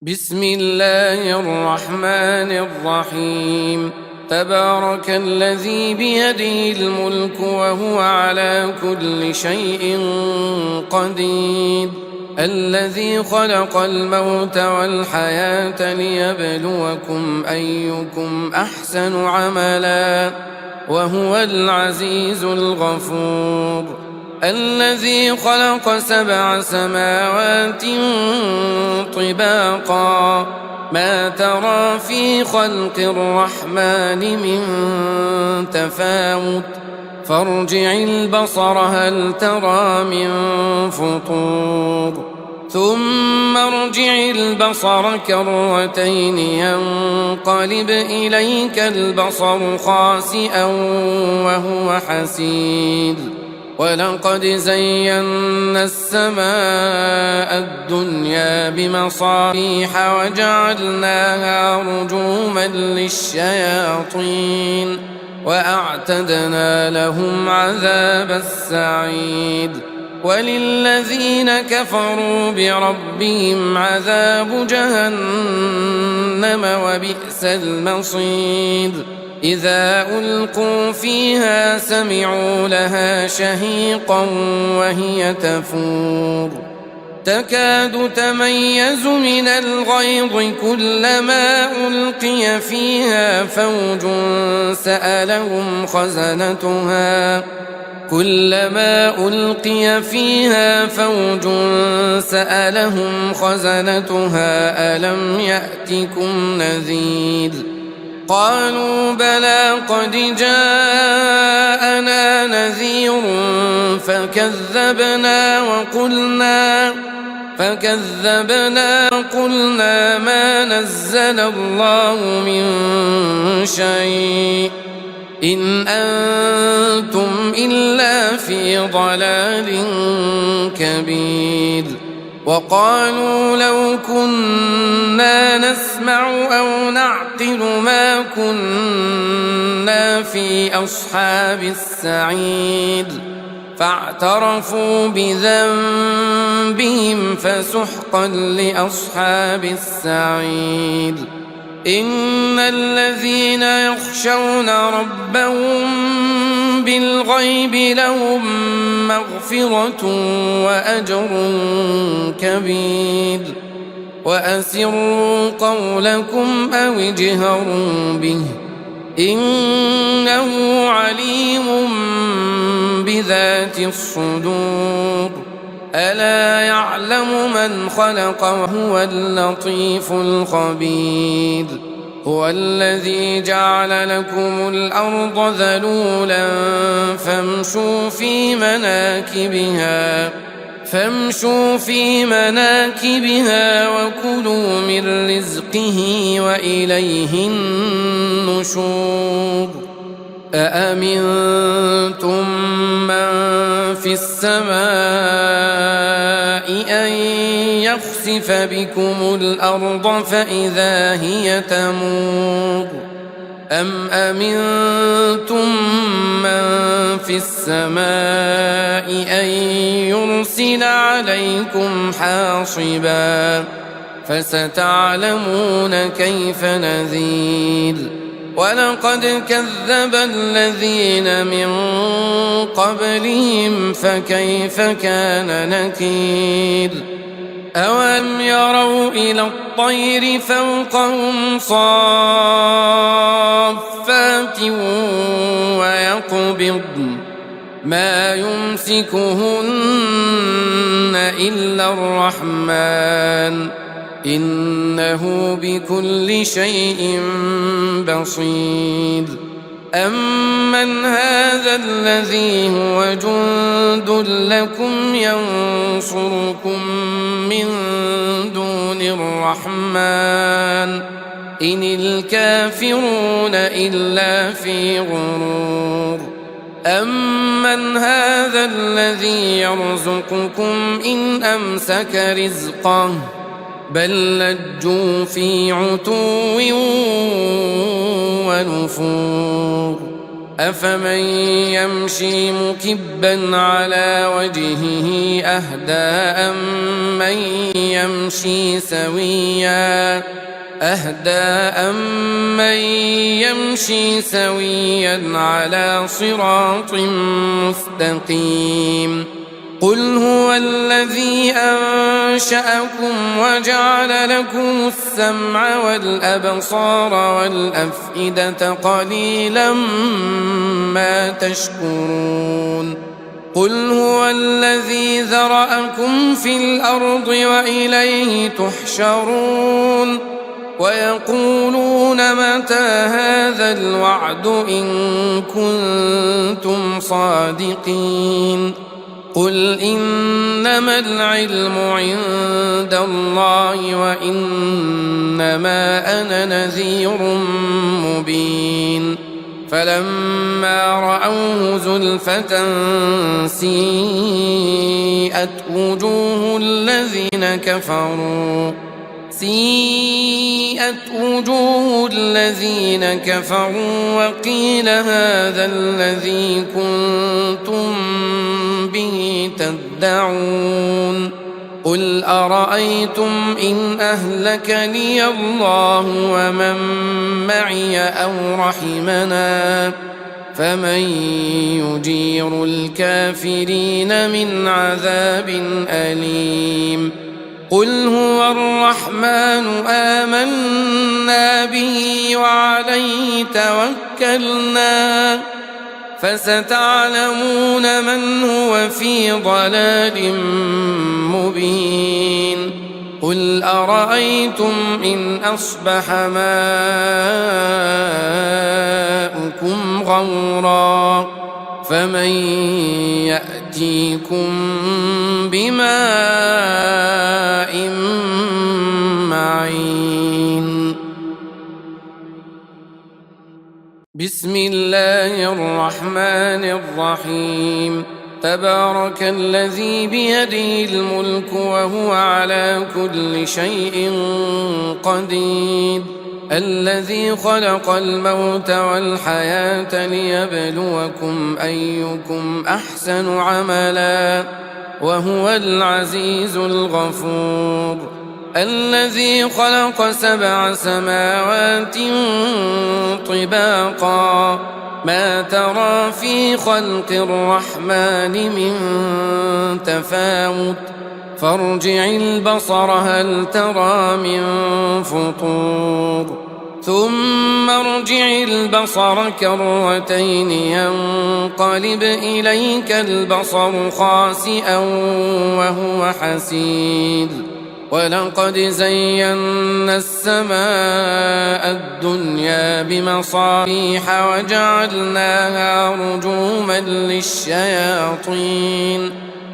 بسم الله الرحمن الرحيم. تبارك الذي بيده الملك وهو على كل شيء قدير، الذي خلق الموت والحياة ليبلوكم أيكم أحسن عملا وهو العزيز الغفور. الذي خلق 7 سماوات طباقا، ما ترى في خلق الرحمن من تفاوت، فارجع البصر هل ترى من فطور، ثم ارجع البصر كرتين ينقلب إليك البصر خاسئا وهو حسير. ولقد زينا السماء الدنيا بمصابيح وجعلناها رجوما للشياطين وأعتدنا لهم عذاب السعير. وللذين كفروا بربهم عذاب جهنم وبئس المصير. إذا ألقوا فيها سمعوا لها شهيقا وهي تفور، تكاد تميز من الغيظ كلما ألقي فيها فوج سألهم خزنتها ألم يأتكم نذير؟ قالوا بلى قد جاءنا نذير فكذبنا وقلنا ما نزل الله من شيء إن أنتم إلا في ضلال كبير. وقالوا لو كنا نسمع أو نعقل ما كنا في أصحاب السعير، فاعترفوا بذنبهم فسحقا لأصحاب السعير. إن الذين يخشون ربهم بالغيب لهم مغفرة وأجر كبير. وأسروا قولكم أو اجهروا به إنه عليم بذات الصدور. ألا يعلم من خلق وهو اللطيف الخبير. هو الذي جعل لكم الأرض ذلولا فامشوا في مناكبها وكلوا من رزقه وإليه النشور. أأمنتم من في السماء أن يخسف بكم الأرض فإذا هي تمور، أم أمنتم من في السماء أن يرسل عليكم حاصبا، فستعلمون كيف نذير. ولقد كذب الذين من قبلهم فكيف كان نكير. أولم يروا إلى الطير فوقهم صافات ويقبضن ما يمسكهن إلا الرحمن إنه بكل شيء بصير. أمن هذا الذي هو جند لكم ينصركم من دون الرحمن إن الكافرون إلا في غرور. أمن هذا الذي يرزقكم إن أمسك رزقه بل لجوا في عتو ونفور. أفمن يمشي مكبا على وجهه أهدى أمن يمشي سويا على صراط مستقيم قل هو الذي أنشأكم وجعل لكم السمع والأبصار والأفئدة قليلا ما تشكرون قل هو الذي ذرأكم في الأرض وإليه تحشرون ويقولون متى هذا الوعد إن كنتم صادقين قل إنما العلم عند الله وإنما أنا نذير مبين فلما رأوه زلفة سيئت وجوه الذين كفروا وقيل هذا الذي كنتم به تدعون قل أرأيتم إن أهلكني الله ومن معي أو رحمنا فمن يجير الكافرين من عذاب أليم قل هو الرحمن آمنا به وعليه توكلنا فستعلمون من هو في ضلال مبين قل أرأيتم إن أصبح ماؤكم غورا فمن يأتيكم بماء معين بسم الله الرحمن الرحيم تبارك الذي بيده الملك وهو على كل شيء قدير الذي خلق الموت والحياة ليبلوكم أيكم أحسن عملا وهو العزيز الغفور الذي خلق 7 سماوات طباقا ما ترى في خلق الرحمن من تفاوت فارجع البصر هل ترى من فطور ثم ارجع البصر كرتين ينقلب إليك البصر خاسئا وهو حسير ولقد زينا السماء الدنيا بمصابيح وجعلناها رجوما للشياطين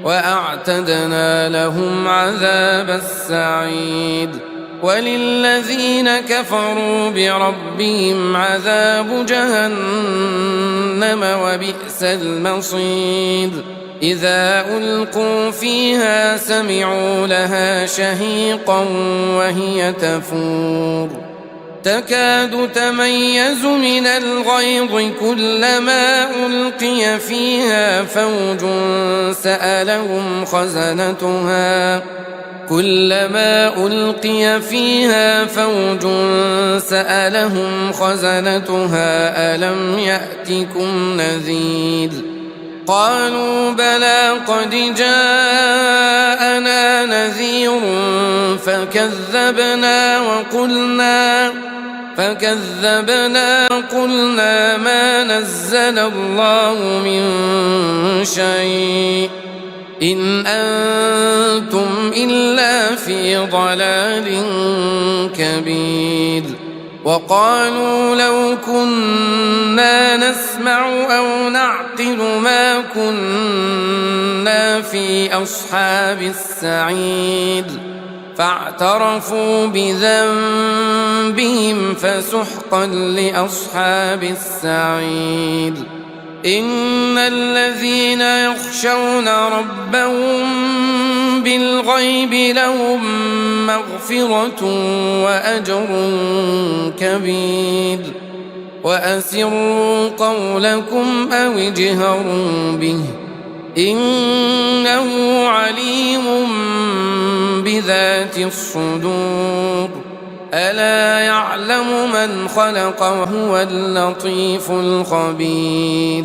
وأعتدنا لهم عذاب السعير وللذين كفروا بربهم عذاب جهنم وبئس المصير إذا ألقوا فيها سمعوا لها شهيقا وهي تفور تكاد تميز من الغيظ كلما ألقي فيها فوج سألهم خزنتها ألم يأتكم نذير قالوا بلى قد جاءنا نذير فكذبنا وقلنا ما نزل الله من شيء إن أنتم إلا في ضلال كبير وقالوا لو كنا نسمع أو نعقل ما كنا في أصحاب السعير فاعترفوا بذنبهم فسحقا لأصحاب السعير إن الذين يخشون ربهم بالغيب لهم مغفرة وأجر كبير وأسروا قولكم أو اجهروا به إنه عليم بذات الصدور ألا يعلم من خلق وهو اللطيف الخبير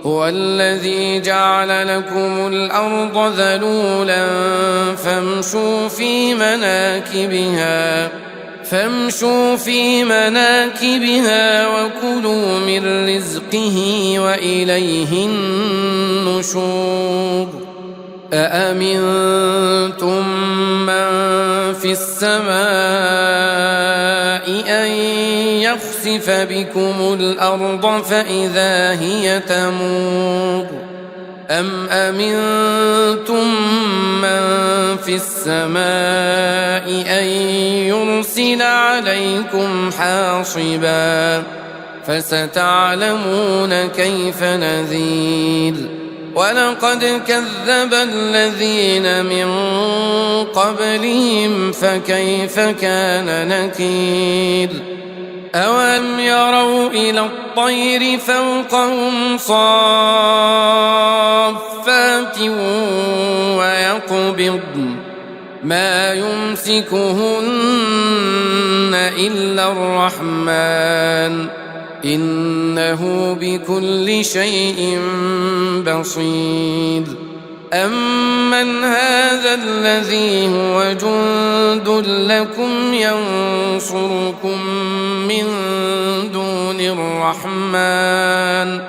هو الذي جعل لكم الأرض ذلولا فامشوا في مناكبها وكلوا من رزقه وإليه النشور أأمنتم من في السماء أن يخسف بكم الأرض فإذا هي تمور أم أمنتم من في السماء أن يرسل عليكم حاصبا فستعلمون كيف نذير ولقد كذب الذين من قبلهم فكيف كان نكير أولم يروا إلى الطير فوقهم صافات ويقبضن ما يمسكهن إلا الرحمن إنه بكل شيء بصير أمن هذا الذي هو جند لكم ينصركم من دون الرحمن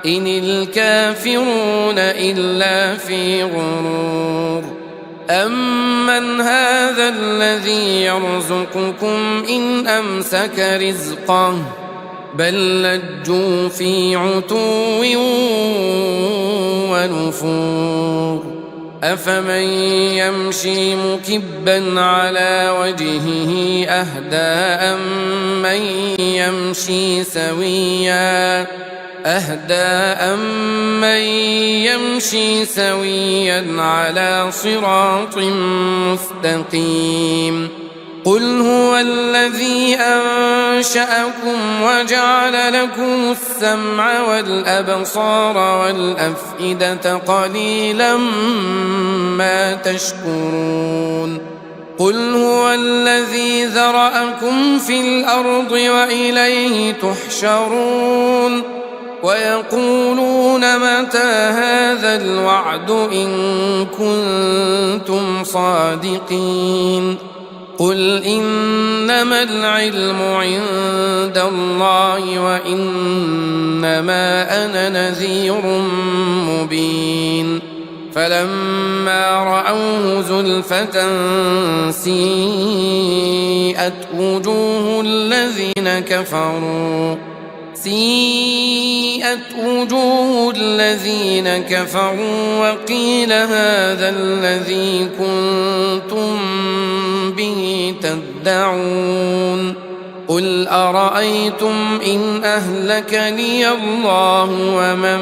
إن الكافرون إلا في غرور أمن هذا الذي يرزقكم إن أمسك رزقه بل لجوا في عتو ونفور أفمن يمشي مكبا على وجهه أهدى أمن يمشي سويا على صراط مستقيم قل هو الذي أنشأكم وجعل لكم السمع والأبصار والأفئدة قليلا ما تشكرون قل هو الذي ذرأكم في الأرض وإليه تحشرون ويقولون متى هذا الوعد إن كنتم صادقين قل إنما العلم عند الله وإنما أنا نذير مبين فلما رأوه زلفة سيئت وجوه الذين كفروا وقيل هذا الذي كنتم به تدعون قل أرأيتم إن أهلكني الله ومن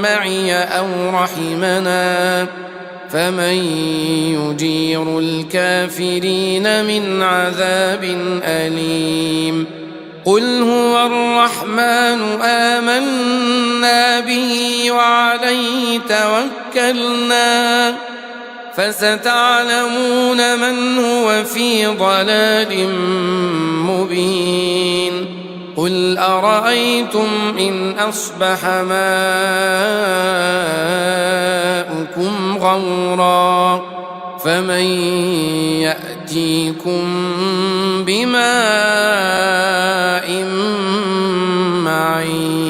معي أو رحمنا فمن يجير الكافرين من عذاب أليم قل هو الرحمن آمنا به وعليه توكلنا فستعلمون من هو في ضلال مبين قل أرأيتم إن أصبح ماؤكم غورا فمن يأتيكم بماء معين